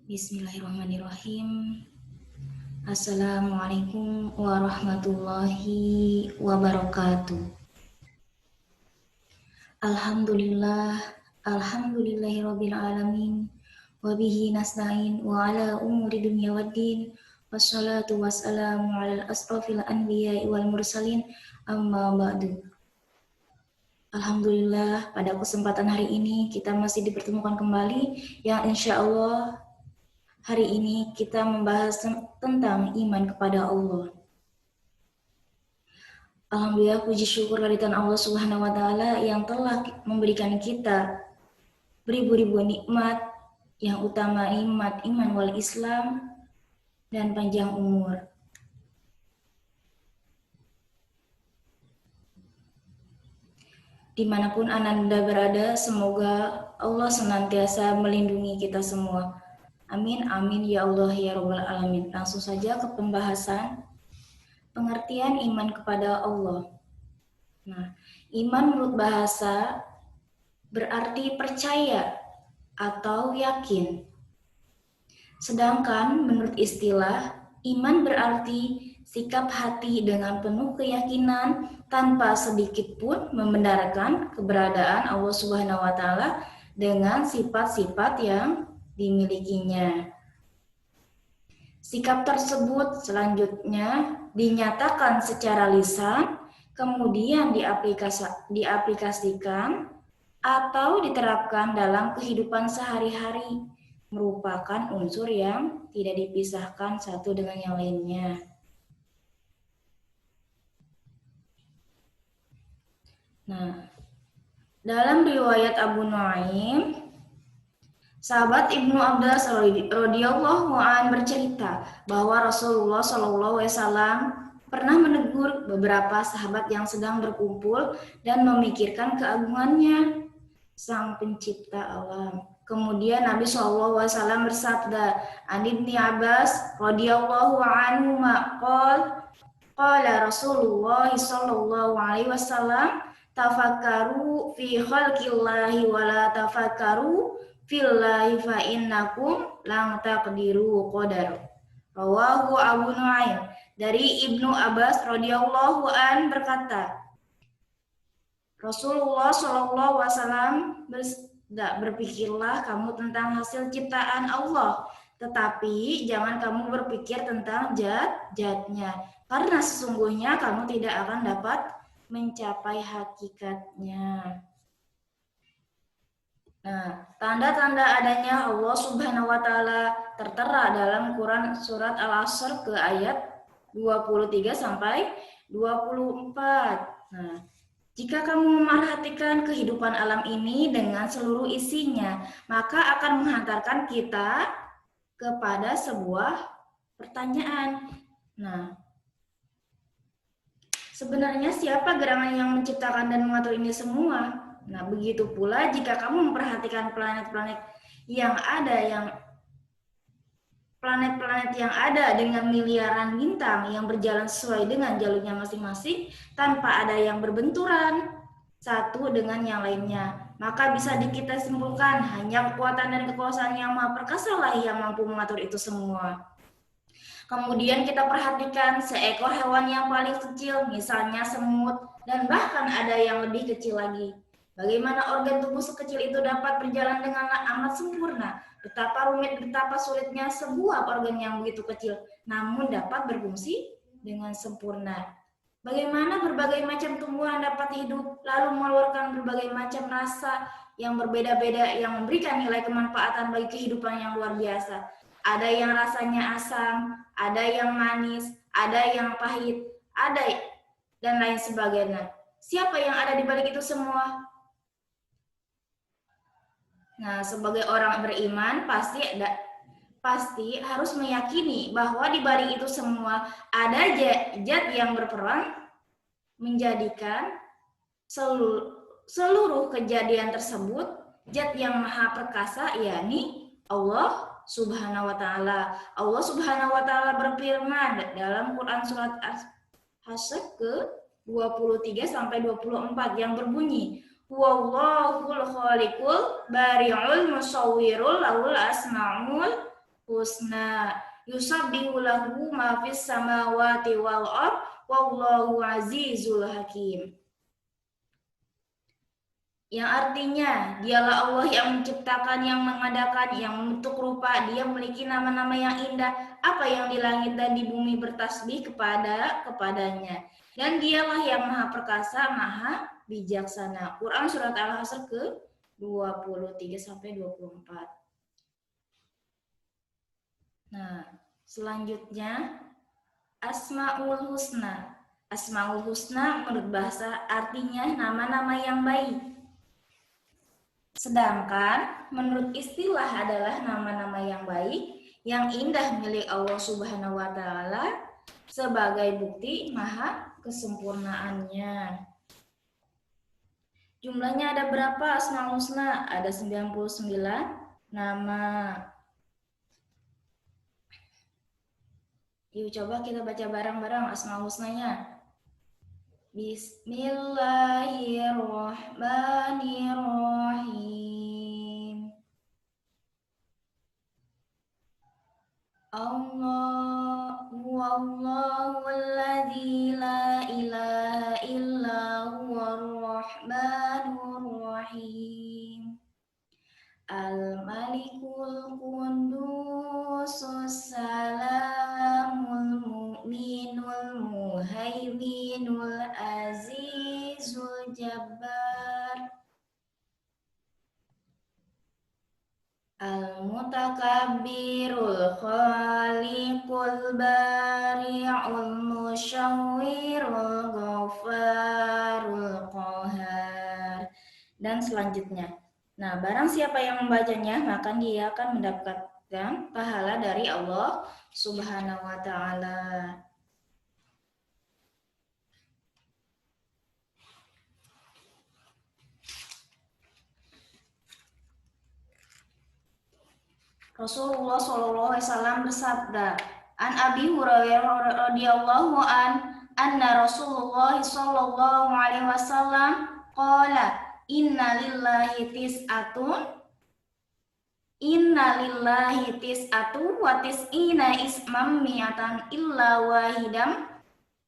Bismillahirrahmanirrahim. Assalamualaikum warahmatullahi wabarakatuh. Alhamdulillahirabbil alamin. Wa bihi nasta'in wa ala umuri dunya waddin. Wassalatu wassalamu ala asrofil anbiya'i wal mursalin. Amma ba'du. Alhamdulillah, pada kesempatan hari ini kita masih dipertemukan kembali yang insya Allah hari ini kita membahas tentang iman kepada Allah. Alhamdulillah, puji syukur kehadiran Allah Subhanahu wa taala yang telah memberikan kita beribu-ribu nikmat, yang utama iman wal Islam dan panjang umur. Dimanapun Ananda berada, semoga Allah senantiasa melindungi kita semua. Amin, amin, ya Allah, ya Rabbal Alamin. Langsung saja ke pembahasan pengertian iman kepada Allah. Nah, iman menurut bahasa berarti percaya atau yakin. Sedangkan menurut istilah, iman berarti sikap hati dengan penuh keyakinan tanpa sedikit pun membenarkan keberadaan Allah Subhanahu wa taala dengan sifat-sifat yang dimilikinya. Sikap tersebut selanjutnya dinyatakan secara lisan, kemudian diaplikasikan atau diterapkan dalam kehidupan sehari-hari, merupakan unsur yang tidak dipisahkan satu dengan yang lainnya. Nah, dalam riwayat Abu Nuaim, sahabat Ibnu Abbas radhiyallahu anhu bercerita bahwa Rasulullah SAW pernah menegur beberapa sahabat yang sedang berkumpul dan memikirkan keagungannya, Sang Pencipta alam. Kemudian Nabi SAW bersabda, "An Ibni Abbas radhiyallahu anhu qala Rasulullah sallallahu alaihi wasallam, tafakkaru fi khalqillahi wa la tafakkaru fillahi fa innakum lang taqdiru qadar." Rawahu Abu Nuaim. Dari Ibnu Abbas radhiyallahu an berkata, Rasulullah sallallahu alaihi wasallam berpikirlah kamu tentang hasil ciptaan Allah, tetapi jangan kamu berpikir tentang zat-zatnya, karena sesungguhnya kamu tidak akan dapat mencapai hakikatnya. Nah, tanda-tanda adanya Allah Subhanahu wa taala tertera dalam Quran surat Al-Asr ke ayat 23 sampai 24. Nah, jika kamu memperhatikan kehidupan alam ini dengan seluruh isinya, maka akan menghantarkan kita kepada sebuah pertanyaan. Nah, sebenarnya siapa gerangan yang menciptakan dan mengatur ini semua? Nah, begitu pula jika kamu memperhatikan planet-planet yang ada dengan miliaran bintang yang berjalan sesuai dengan jalurnya masing-masing tanpa ada yang berbenturan satu dengan yang lainnya, maka bisa kita simpulkan hanya kekuatan dan kekuasaan yang Maha Perkasa lah yang mampu mengatur itu semua. Kemudian kita perhatikan seekor hewan yang paling kecil, misalnya semut, dan bahkan ada yang lebih kecil lagi. Bagaimana organ tubuh sekecil itu dapat berjalan dengan amat sempurna? Betapa rumit, betapa sulitnya sebuah organ yang begitu kecil, namun dapat berfungsi dengan sempurna. Bagaimana berbagai macam tumbuhan dapat hidup, lalu mengeluarkan berbagai macam rasa yang berbeda-beda yang memberikan nilai kemanfaatan bagi kehidupan yang luar biasa. Ada yang rasanya asam, ada yang manis, ada yang pahit, ada dan lain sebagainya. Siapa yang ada di balik itu semua? Nah, sebagai orang beriman pasti harus meyakini bahwa di balik itu semua ada zat yang berperan menjadikan seluruh kejadian tersebut, zat yang maha perkasa, yakni Allah Subhanahu wa taala. Allah Subhanahu wa taala berfirman dalam Quran surat As-Hasr ke 23 sampai 24 yang berbunyi, Wallahul khaliqul bari'ul musawwirul lahul asma'ul husna yusabbihu lahu ma fis samawati wal ard wallahu azizul hakim. Yang artinya dialah Allah yang menciptakan, yang mengadakan, yang membentuk rupa. Dia memiliki nama-nama yang indah. Apa yang di langit dan di bumi bertasbih kepadanya. Dan dialah yang maha perkasa, maha bijaksana. Quran surat Al-Hasr ke 23-24. Nah, selanjutnya Asmaul Husna. Asmaul Husna menurut bahasa artinya nama-nama yang baik. Sedangkan menurut istilah adalah nama-nama yang baik, yang indah milik Allah Subhanahu wa Ta'ala sebagai bukti maha kesempurnaannya. Jumlahnya ada berapa Asmaul Husna? Ada 99 nama. Yuk coba kita baca bareng-bareng Asmaul Husnanya. Bismillahirrahmanirrahim. Allahu alladzi la ilaha illa huwar rahmanur rahim. Al-Malikul Qudusus Salamul Mu'minul Muhaiminul Azizul Jabbar Al-Mutakabbirul Khaliqul Bari'ul Musyawwirul Ghafarul Qahar. Dan selanjutnya. Nah, barang siapa yang membacanya, maka dia akan mendapatkan pahala dari Allah Subhanahu wa Ta'ala. Rasulullah Shallallahu Alaihi Wasallam bersabda, An Abi Hurairah radhiyallahu anna Rasulullah Shallallahu Alaihi Wasallam qala Inna lillahi tis'atu wa tis'ina ismam mi'atan illa wahidam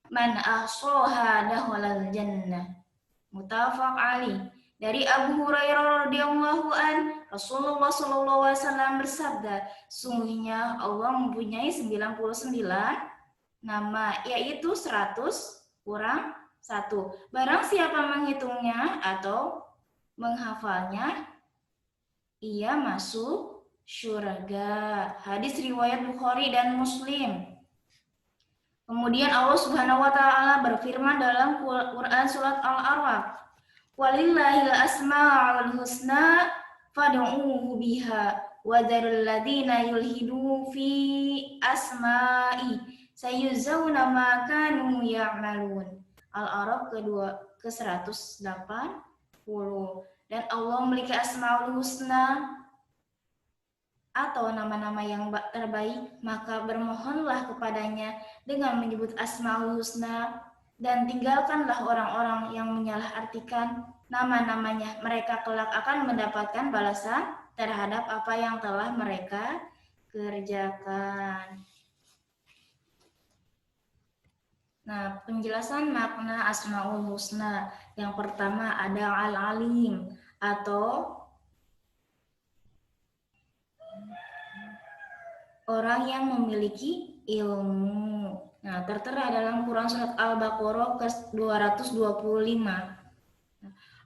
man ahsaha dakhalal jannah. Muttafaq alaih. Dari Abu Hurairah radhiyallahu Rasulullah sallallahu alaihi wasallam bersabda, sungguhnya Allah mempunyai 99 nama, yaitu 100 kurang 1. Barang siapa menghitungnya atau menghafalnya, ia masuk syurga. Hadis riwayat Bukhari dan Muslim. Kemudian Allah Subhanahu wa Ta'ala berfirman dalam Quran surat Al-A'raf, walillahil asma'ul husna fad'uuhu biha wa dzarul ladzina yulhidu fi asma'i sayuzawna ma kanu ya'malun. Al-A'raf ke-180. Dan Allah memiliki asmaul husna atau nama-nama yang terbaik, maka bermohonlah kepadanya dengan menyebut asmaul husna dan tinggalkanlah orang-orang yang menyalahartikan nama-namanya. Mereka kelak akan mendapatkan balasan terhadap apa yang telah mereka kerjakan. Nah, penjelasan makna Asmaul Husna. Yang pertama ada Al-Alim atau orang yang memiliki ilmu. Nah, tertera dalam Quran surat Al-Baqarah ke-225.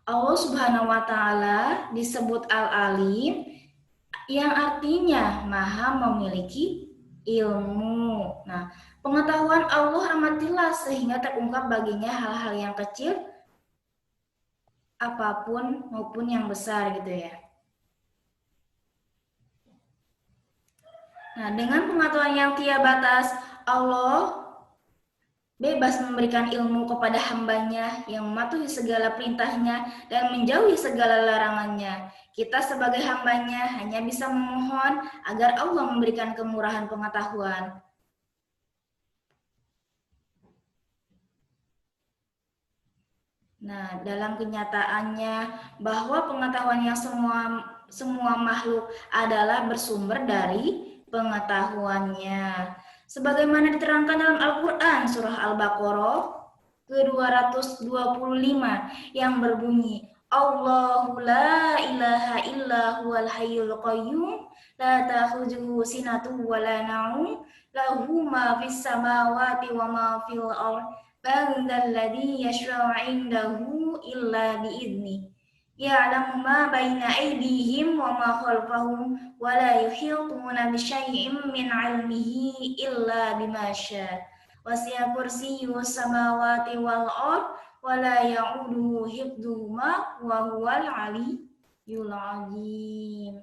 Allah Subhanahu wa Ta'ala disebut Al-Alim yang artinya Maha memiliki ilmu. Nah, pengetahuan Allah amat jelas sehingga terungkap baginya hal-hal yang kecil apapun maupun yang besar gitu ya. Nah, dengan pengetahuan yang tiada batas, Allah bebas memberikan ilmu kepada hambanya yang mematuhi segala perintahnya dan menjauhi segala larangannya. Kita sebagai hambanya hanya bisa memohon agar Allah memberikan kemurahan pengetahuan. Nah, dalam kenyataannya bahwa pengetahuan yang semua makhluk adalah bersumber dari pengetahuannya. Sebagaimana diterangkan dalam Al-Quran surah Al-Baqarah ke-225 yang berbunyi, Allahu la ilaha illa huwal hayyul qayyum la ta'khudhuhu sinatun wa la nawm lahu ma fis samawati wa ma fil ardh man dzalladzi yashfa'u 'indahu illa bi'idznihi ya'lamu ma baina aydihim wa ma khalfahum wa la yuhituna bi syai'in min 'ilmihi illa bima syaa wasi'a kursiyyus samawati wal ardh wa la ya'uduhu hifdzuhuma wa huwal 'aliyyul 'azim.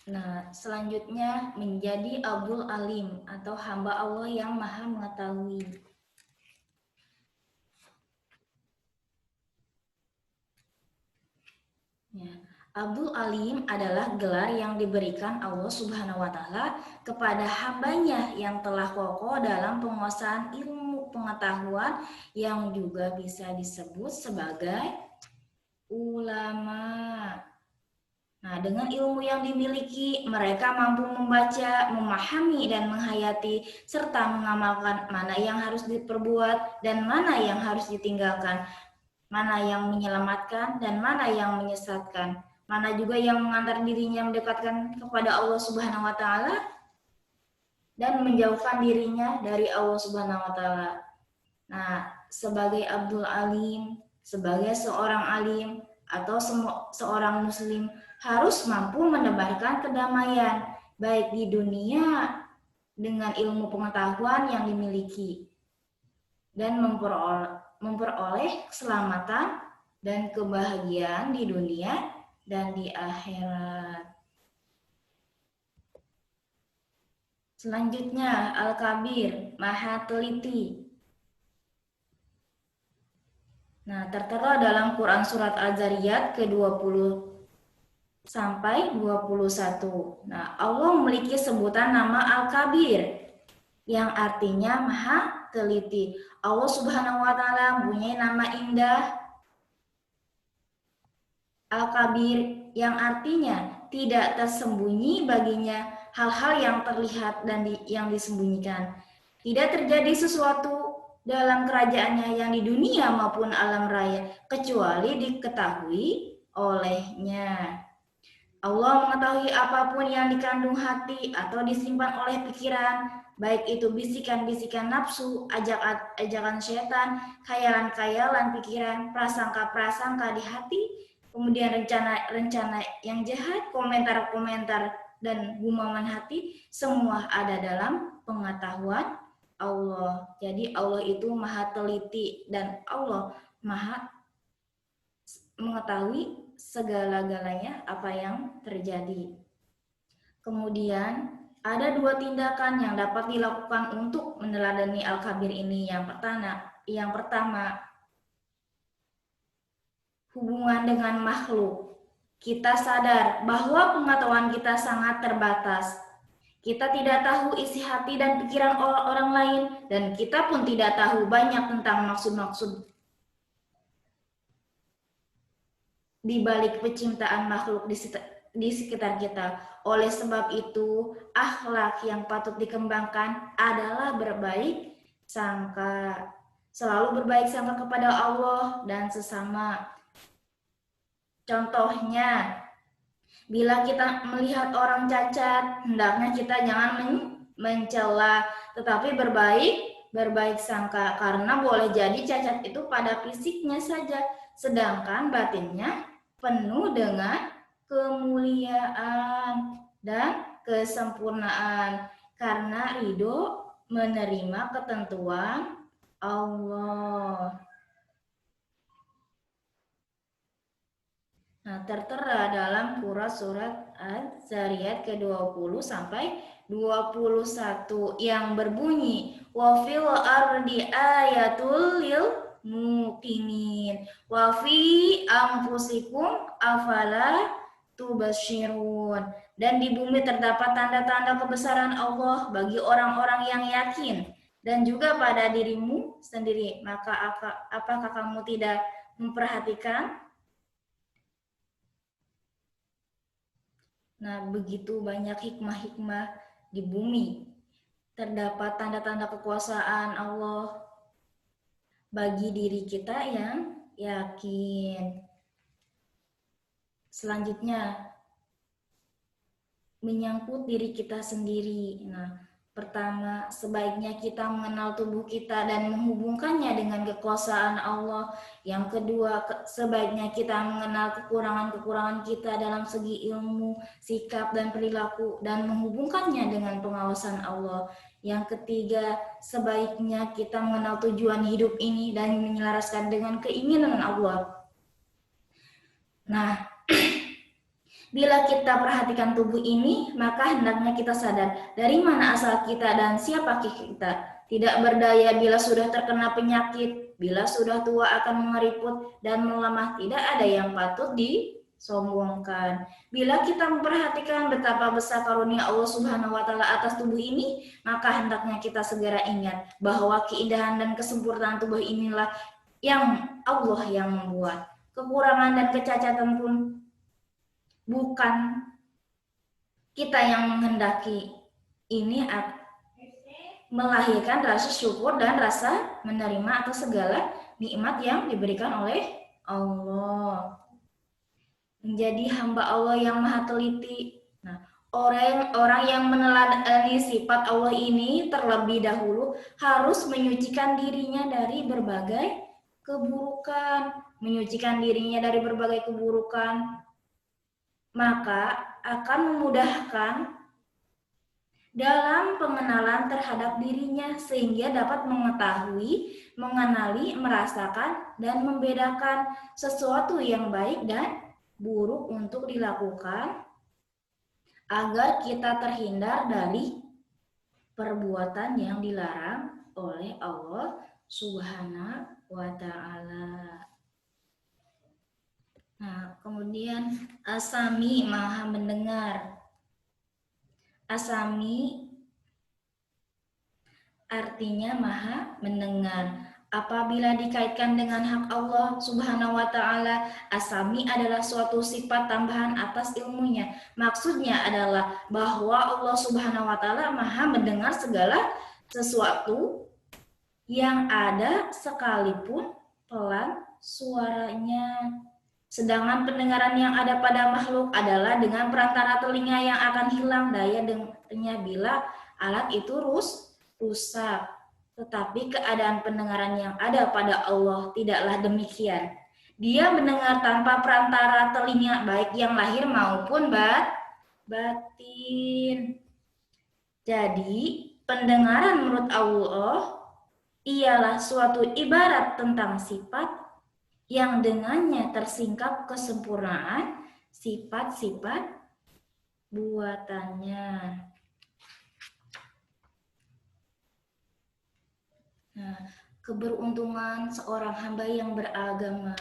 Nah, selanjutnya menjadi Abdul Alim atau hamba Allah yang maha mengetahui. Ya. Abdul Alim adalah gelar yang diberikan Allah Subhanahu wa Ta'ala kepada hambanya yang telah kokoh dalam penguasaan ilmu pengetahuan yang juga bisa disebut sebagai ulama. Nah, dengan ilmu yang dimiliki, mereka mampu membaca, memahami, dan menghayati, serta mengamalkan mana yang harus diperbuat dan mana yang harus ditinggalkan, mana yang menyelamatkan dan mana yang menyesatkan, mana juga yang mengantar dirinya mendekatkan kepada Allah Subhanahu wa Ta'ala dan menjauhkan dirinya dari Allah Subhanahu wa Ta'ala. Nah, sebagai Abdul Alim, sebagai seorang alim atau seorang muslim harus mampu menebarkan kedamaian baik di dunia dengan ilmu pengetahuan yang dimiliki dan memperoleh keselamatan dan kebahagiaan di dunia dan di akhirat. Selanjutnya Al-Kabir, Maha Teliti. Nah, tertera dalam Quran Surat Al-Zariyat ke-20 sampai 21. Nah, Allah memiliki sebutan nama Al-Kabir yang artinya Maha Teliti. Allah Subhanahu wa Ta'ala mempunyai nama indah Al-Kabir yang artinya tidak tersembunyi baginya hal-hal yang terlihat dan yang disembunyikan. Tidak terjadi sesuatu dalam kerajaannya yang di dunia maupun alam raya kecuali diketahui olehnya. Allah mengetahui apapun yang dikandung hati atau disimpan oleh pikiran, baik itu bisikan-bisikan nafsu, ajakan setan, khayalan-khayalan pikiran, prasangka-prasangka di hati, kemudian rencana-rencana yang jahat, komentar-komentar dan gumaman hati, semua ada dalam pengetahuan Allah. Jadi Allah itu maha teliti dan Allah maha mengetahui segala-galanya apa yang terjadi. Kemudian ada dua tindakan yang dapat dilakukan untuk meneladani Al-Kabir ini. Yang pertama, hubungan dengan makhluk. Kita sadar bahwa pengetahuan kita sangat terbatas. Kita tidak tahu isi hati dan pikiran orang lain, dan kita pun tidak tahu banyak tentang maksud-maksud di balik penciptaan makhluk di sekitar kita. Oleh sebab itu, akhlak yang patut dikembangkan adalah berbaik sangka. Selalu berbaik sangka kepada Allah dan sesama. Contohnya, bila kita melihat orang cacat, hendaknya kita jangan mencela, tetapi berbaik sangka, karena boleh jadi cacat itu pada fisiknya saja, sedangkan batinnya penuh dengan kemuliaan dan kesempurnaan karena ridho menerima ketentuan Allah. Nah, tertera dalam surat Az-Zariyat ke-20 sampai 21 yang berbunyi wa fil ardi ayatul lil muqinin wa fi anfusikum afala tubasyirun. Dan di bumi terdapat tanda-tanda kebesaran Allah bagi orang-orang yang yakin dan juga pada dirimu sendiri. Maka apakah kamu tidak memperhatikan? Nah, begitu banyak hikmah-hikmah di bumi. Terdapat tanda-tanda kekuasaan Allah bagi diri kita yang yakin. Selanjutnya, menyangkut diri kita sendiri. Nah, pertama, sebaiknya kita mengenal tubuh kita dan menghubungkannya dengan kekuasaan Allah. Yang kedua, sebaiknya kita mengenal kekurangan-kekurangan kita dalam segi ilmu, sikap, dan perilaku dan menghubungkannya dengan pengawasan Allah. Yang ketiga, sebaiknya kita mengenal tujuan hidup ini dan menyelaraskan dengan keinginan Allah. Nah, bila kita perhatikan tubuh ini, maka hendaknya kita sadar dari mana asal kita dan siapa kita. Tidak berdaya bila sudah terkena penyakit, bila sudah tua akan mengeriput dan melemah, tidak ada yang patut disombongkan. Bila kita memperhatikan betapa besar karunia Allah Subhanahu wa taala atas tubuh ini, maka hendaknya kita segera ingat bahwa keindahan dan kesempurnaan tubuh inilah yang Allah yang membuat. Kekurangan dan kecacatan pun bukan kita yang menghendaki. Ini melahirkan rasa syukur dan rasa menerima atas segala nikmat yang diberikan oleh Allah. Menjadi hamba Allah yang maha teliti. Nah, orang yang meneladani sifat Allah ini terlebih dahulu harus menyucikan dirinya dari berbagai keburukan. Menyucikan dirinya dari berbagai keburukan maka akan memudahkan dalam pengenalan terhadap dirinya sehingga dapat mengetahui, mengenali, merasakan, dan membedakan sesuatu yang baik dan buruk untuk dilakukan agar kita terhindar dari perbuatan yang dilarang oleh Allah Subhanahu wa Ta'ala. Nah, kemudian As-Sami maha mendengar. As-Sami artinya maha mendengar. Apabila dikaitkan dengan hak Allah Subhanahu wa taala, As-Sami adalah suatu sifat tambahan atas ilmunya. Maksudnya adalah bahwa Allah Subhanahu wa taala maha mendengar segala sesuatu yang ada sekalipun pelan suaranya. Sedangkan pendengaran yang ada pada makhluk adalah dengan perantara telinga yang akan hilang daya dengarnya bila alat itu rusak. Tetapi keadaan pendengaran yang ada pada Allah tidaklah demikian. Dia mendengar tanpa perantara telinga baik yang lahir maupun batin. Jadi, pendengaran menurut Allah ialah suatu ibarat tentang sifat yang dengannya tersingkap kesempurnaan sifat-sifat buatannya. Nah, keberuntungan seorang hamba yang beragama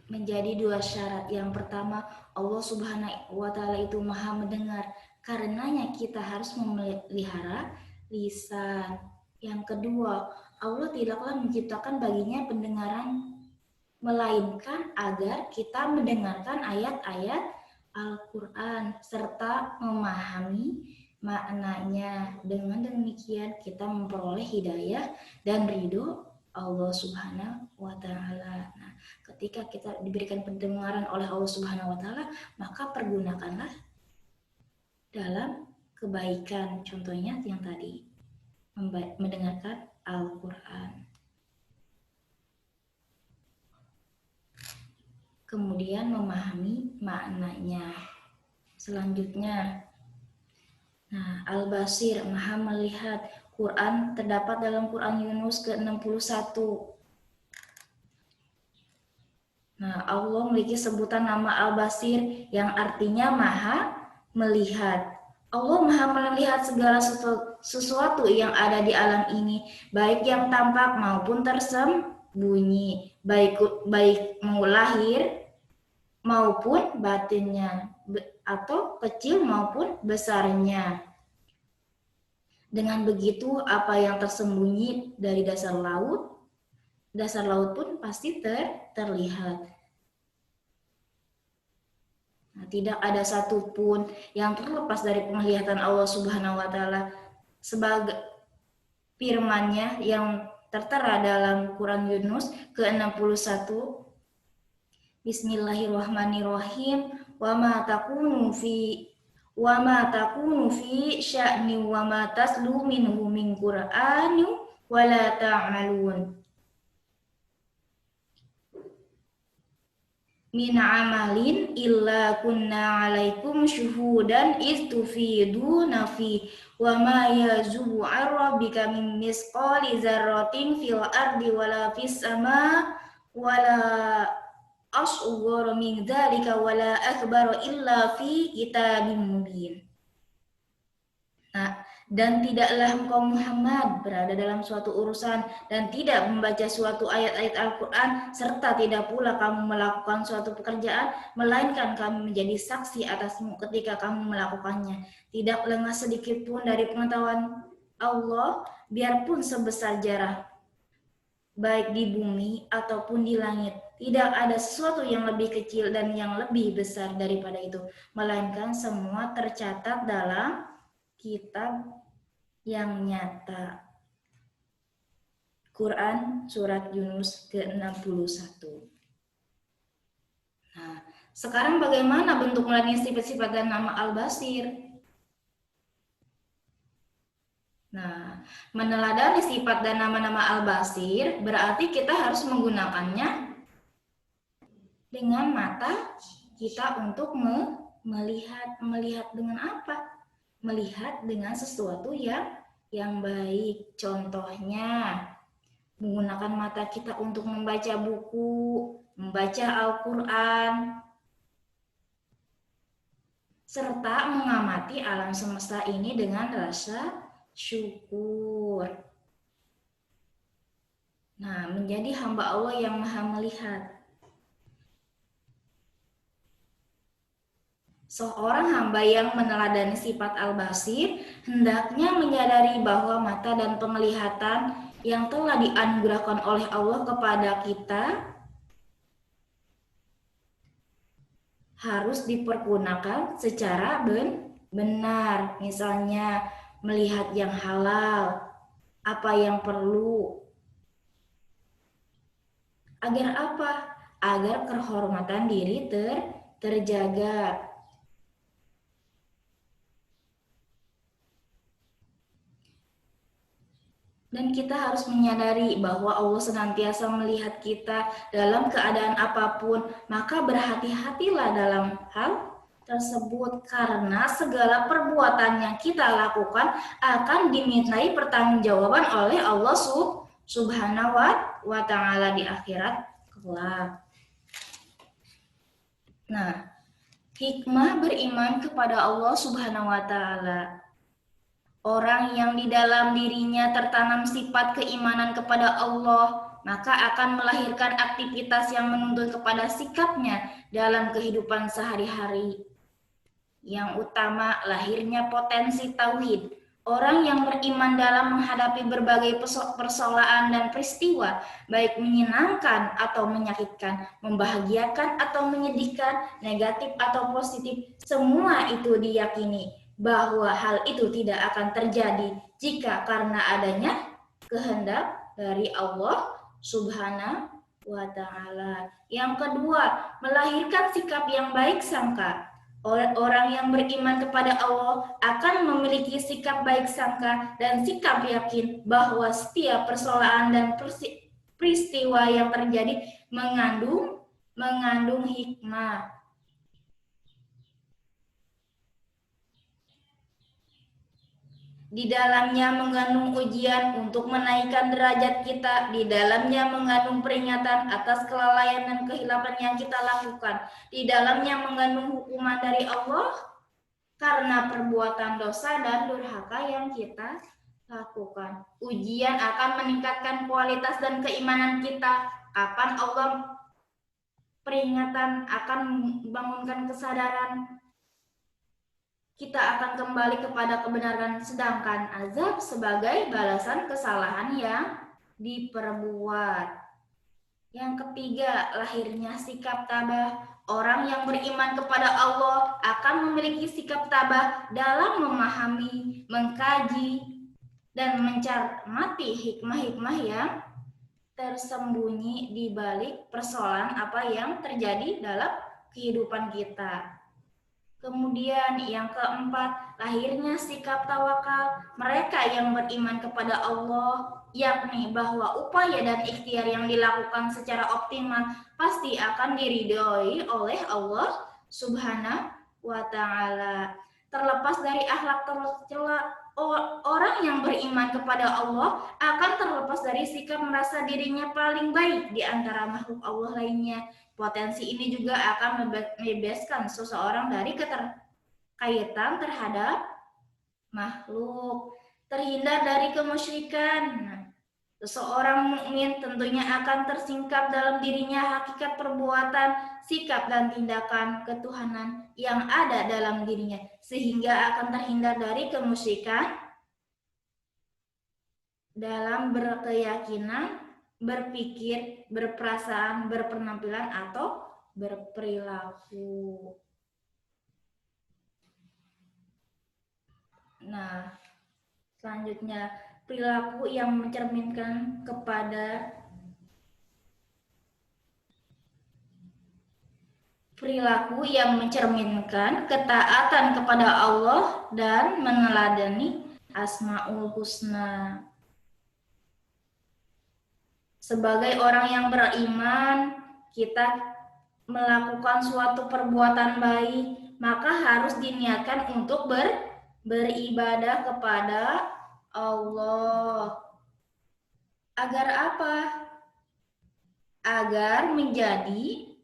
menjadi dua syarat. Yang pertama, Allah Subhanahu wa taala itu maha mendengar. Karenanya kita harus memelihara lisan. Yang kedua, Allah tidaklah menciptakan baginya pendengaran, melainkan agar kita mendengarkan ayat-ayat Al-Quran serta memahami maknanya. Dengan demikian kita memperoleh hidayah dan ridho Allah Subhanahu wa taala. Nah, ketika kita diberikan pendengaran oleh Allah Subhanahu wa taala, maka pergunakanlah dalam kebaikan. Contohnya yang tadi, mendengarkan Al-Quran. Kemudian memahami maknanya. Selanjutnya, nah, Al-Basir, maha melihat. Quran terdapat dalam Quran Yunus ke-61. Nah, Allah memiliki sebutan nama Al-Basir yang artinya maha melihat. Allah maha melihat segala sesuatu yang ada di alam ini, baik yang tampak maupun tersembunyi, baik mau lahir maupun batinnya, atau kecil maupun besarnya. Dengan begitu, apa yang tersembunyi dari dasar laut pun pasti terlihat. Nah, tidak ada satupun yang terlepas dari penglihatan Allah Subhanahu wa taala, sebagai firman-Nya yang tertera dalam Quran Yunus ke-61. Bismillahirrahmanirrahim. Wa ma takunu fi sya'ni wa ma taslu minhu min Qur'ani wa la ta'malun min amalin illa kunna alaikum syuhudan istufiduna fi wa ma yazubu an rabbika min misqali zarratin fil ardi wala fis sama wala asghara min dzalika wala akbar illa fi kitabim mubin. Nah, dan tidaklah engkau Muhammad berada dalam suatu urusan dan tidak membaca suatu ayat-ayat Al-Quran, serta tidak pula kamu melakukan suatu pekerjaan, melainkan kami menjadi saksi atasmu ketika kamu melakukannya. Tidak lengah sedikit pun dari pengetahuan Allah, biarpun sebesar zarah, baik di bumi ataupun di langit. Tidak ada sesuatu yang lebih kecil dan yang lebih besar daripada itu, melainkan semua tercatat dalam kitab yang nyata. Quran Surat Yunus ke-61. Nah, sekarang bagaimana bentuk melatih sifat-sifat dan nama Al-Basir? Nah, meneladani sifat dan nama-nama Al-Basir berarti kita harus menggunakannya dengan mata kita untuk melihat. Melihat dengan apa? Melihat dengan sesuatu yang baik. Contohnya, menggunakan mata kita untuk membaca buku, membaca Al-Quran, serta mengamati alam semesta ini dengan rasa syukur. Nah, menjadi hamba Allah yang maha melihat. Seorang hamba yang meneladani sifat Al-Basir hendaknya menyadari bahwa mata dan penglihatan yang telah dianugerahkan oleh Allah kepada kita harus dipergunakan secara benar. Misalnya melihat yang halal, apa yang perlu. Agar apa? Agar kehormatan diri terjaga. Dan kita harus menyadari bahwa Allah senantiasa melihat kita dalam keadaan apapun, maka berhati-hatilah dalam hal tersebut, karena segala perbuatan yang kita lakukan akan dimintai pertanggungjawaban oleh Allah Subhanahu wa ta'ala di akhirat kelak. Nah, hikmah beriman kepada Allah Subhanahu wa ta'ala. Orang yang di dalam dirinya tertanam sifat keimanan kepada Allah, maka akan melahirkan aktivitas yang menuntun kepada sikapnya dalam kehidupan sehari-hari. Yang utama, lahirnya potensi tauhid. Orang yang beriman dalam menghadapi berbagai persoalan dan peristiwa, baik menyenangkan atau menyakitkan, membahagiakan atau menyedihkan, negatif atau positif, semua itu diyakini bahwa hal itu tidak akan terjadi jika karena adanya kehendak dari Allah Subhanahu wa ta'ala. Yang kedua, melahirkan sikap yang baik sangka. Orang yang beriman kepada Allah akan memiliki sikap baik sangka dan sikap yakin bahwa setiap persoalan dan peristiwa yang terjadi mengandung hikmah. Di dalamnya mengandung ujian untuk menaikkan derajat kita. Di dalamnya mengandung peringatan atas kelalaian dan kehilapan yang kita lakukan. Di dalamnya mengandung hukuman dari Allah karena perbuatan dosa dan durhaka yang kita lakukan. Ujian akan meningkatkan kualitas dan keimanan kita. Kapan Allah peringatan akan membangunkan kesadaran, kita akan kembali kepada kebenaran, sedangkan azab sebagai balasan kesalahan yang diperbuat. Yang ketiga, lahirnya sikap tabah. Orang yang beriman kepada Allah akan memiliki sikap tabah dalam memahami, mengkaji, dan mencermati hikmah-hikmah yang tersembunyi di balik persoalan apa yang terjadi dalam kehidupan kita. Kemudian yang keempat, lahirnya sikap tawakal. Mereka yang beriman kepada Allah, yakni bahwa upaya dan ikhtiar yang dilakukan secara optimal pasti akan diridhoi oleh Allah Subhanahu wa Ta'ala. Terlepas dari akhlak tercela, orang yang beriman kepada Allah akan terlepas dari sikap merasa dirinya paling baik di antara makhluk Allah lainnya. Potensi ini juga akan membebaskan seseorang dari keterkaitan terhadap makhluk, terhindar dari kemusyrikan. Seseorang mukmin tentunya akan tersingkap dalam dirinya hakikat perbuatan, sikap dan tindakan ketuhanan yang ada dalam dirinya, sehingga akan terhindar dari kemusyrikan dalam berkeyakinan, berpikir, berperasaan, berpenampilan, atau berperilaku. Nah, selanjutnya perilaku yang mencerminkan ketaatan kepada Allah dan meneladani Asmaul Husna. Sebagai orang yang beriman, kita melakukan suatu perbuatan baik, maka harus diniatkan untuk beribadah kepada Allah. Agar apa? Agar menjadi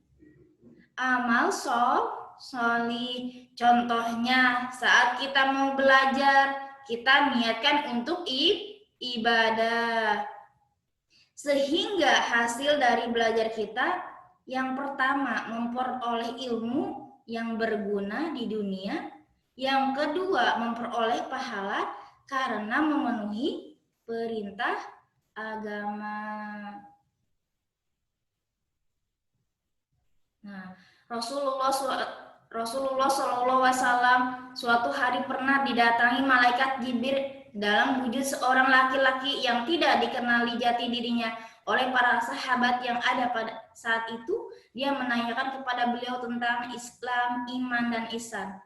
amal solih. Contohnya, saat kita mau belajar, kita niatkan untuk ibadah. Sehingga hasil dari belajar kita yang pertama memperoleh ilmu yang berguna di dunia, yang kedua memperoleh pahala karena memenuhi perintah agama. Nah, Rasulullah SAW suatu hari pernah didatangi malaikat Jibril dalam wujud seorang laki-laki yang tidak dikenali jati dirinya oleh para sahabat yang ada pada saat itu. Dia menanyakan kepada beliau tentang Islam, iman, dan ihsan.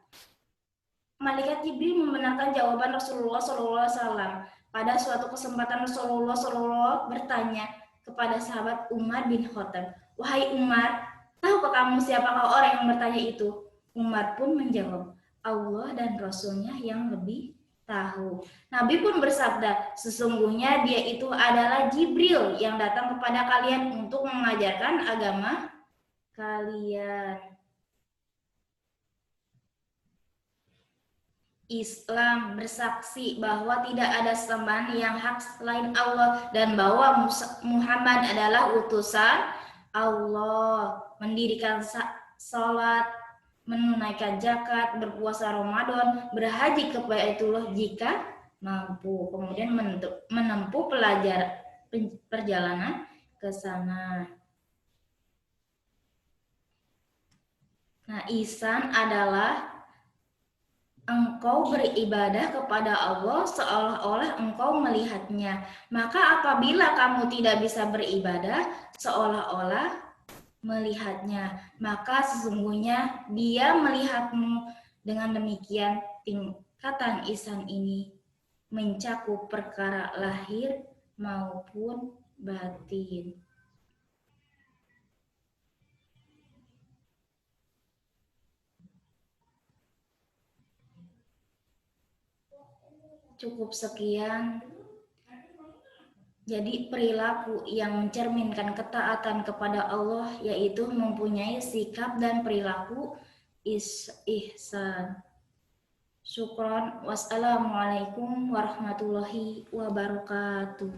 Malaikat Jibril membenarkan jawaban Rasulullah SAW. Pada suatu kesempatan Rasulullah SAW bertanya kepada sahabat Umar bin Khattab, "Wahai Umar, tahukah kamu siapakah orang yang bertanya itu?" Umar pun menjawab, "Allah dan Rasulnya yang lebih tahu." Nabi pun bersabda, "Sesungguhnya dia itu adalah Jibril yang datang kepada kalian untuk mengajarkan agama kalian." Islam bersaksi bahwa tidak ada sembahan yang hak selain Allah dan bahwa Muhammad adalah utusan Allah. Mendirikan salat, menunaikan zakat, berpuasa Ramadan, berhaji ke Baitullah jika mampu, kemudian menempuh perjalanan ke sana. Nah, ihsan adalah engkau beribadah kepada Allah seolah-olah engkau melihatnya. Maka apabila kamu tidak bisa beribadah seolah-olah melihatnya, maka sesungguhnya dia melihatmu. Dengan demikian, tingkatan ihsan ini mencakup perkara lahir maupun batin. Cukup sekian. Jadi perilaku yang mencerminkan ketaatan kepada Allah yaitu mempunyai sikap dan perilaku ihsan. Syukron. Wassalamualaikum warahmatullahi wabarakatuh.